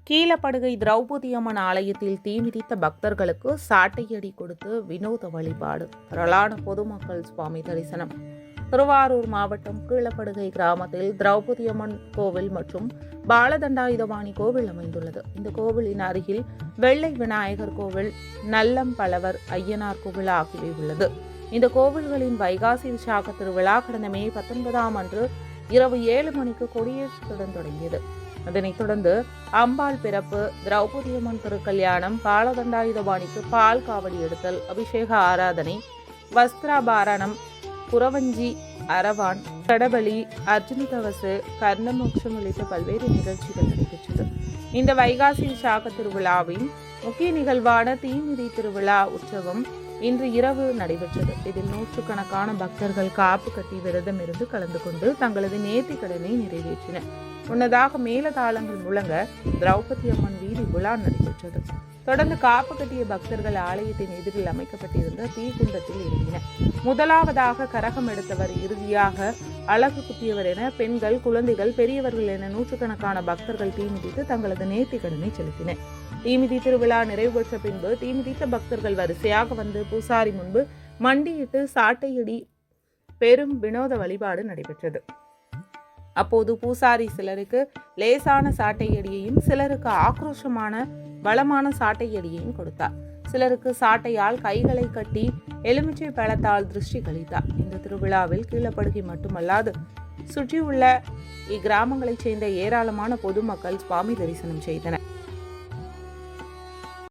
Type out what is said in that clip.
கீழப்படுகை திரௌபதி அம்மன் ஆலயத்தில் தீ மிதித்த பக்தர்களுக்கு சாட்டையடி கொடுத்து வினோத வழிபாடு, திரளான பொதுமக்கள் சுவாமி தரிசனம். திருவாரூர் மாவட்டம் கீழப்படுகை கிராமத்தில் திரௌபதி அம்மன் கோவில் மற்றும் பாலதண்டாயுதபாணி கோவில் அமைந்துள்ளது. இந்த கோவிலின் அருகில் வெள்ளை விநாயகர் கோவில், நல்லம்பலவர் ஐயனார் கோவில் ஆகியவை உள்ளது. இந்த கோவில்களின் வைகாசி விசாக திருவிழா கடந்த மே 19 அன்று இரவு 7 மணிக்கு கொடியேற்றத்துடன் தொடங்கியது. அதனைத் தொடர்ந்து அம்பாள் பிறப்பு, திரௌபதி அம்மன் திருக்கல்யாணம், பாலதண்டாயுதபாணிக்கு பால் காவடி எடுத்தல், அபிஷேக ஆராதனை, வஸ்திராபாரணம், புறவஞ்சி, அரவான், கடபலி, அர்ஜுனிகவசு, கர்ணமோட்சம் உள்ளிட்ட பல்வேறு நிகழ்ச்சிகள் நடைபெற்றது. இந்த வைகாசி விசாக திருவிழாவின் முக்கிய நிகழ்வான தீமிதி திருவிழா உற்சவம் இன்று இரவு நடைபெற்றது. இதில் நூற்றுக்கணக்கான பக்தர்கள் காப்பு கட்டி விரதம் இருந்து கலந்து கொண்டு தங்களது நேர்த்திக் கடனை நிறைவேற்றினர். முன்னதாக மேலதாளங்கள் முழங்க திரௌபதி அம்மன் வீதி விழா நடைபெற்றது. தொடர்ந்து காப்பு கட்டிய பக்தர்கள் ஆலயத்தின் எதிரில் அமைக்கப்பட்டிருந்த தீக்குண்டத்தில் இறங்கினர். முதலாவதாக கரகம் எடுத்தவர், இறுதியாக அழகு குத்தியவர் என பெண்கள், குழந்தைகள், பெரியவர்கள் என நூற்றுக்கணக்கான பக்தர்கள் தீமிதித்து தங்களது நேர்த்திக் கடனை செலுத்தினர். தீமிதி திருவிழா நிறைவு பெற்ற பின்பு தீமிதித்த பக்தர்கள் வரிசையாக வந்து பூசாரி முன்பு மண்டியிட்டு சாட்டையடி பெரும் வினோத வழிபாடு நடைபெற்றது. அப்போது பூசாரி சிலருக்கு லேசான சாட்டையடியையும் சிலருக்கு ஆக்ரோஷமான பலமான சாட்டையடியையும் கொடுத்தார். சிலருக்கு சாட்டையால் கைகளை கட்டி எலுமிச்சை பழத்தால் திருஷ்டி கழித்தார். இந்த திருவிழாவில் கீழப்படுகை மட்டுமல்லாது சுற்றியுள்ள இக்கிராமங்களைச் சேர்ந்த ஏராளமான பொதுமக்கள் சுவாமி தரிசனம் செய்தனர்.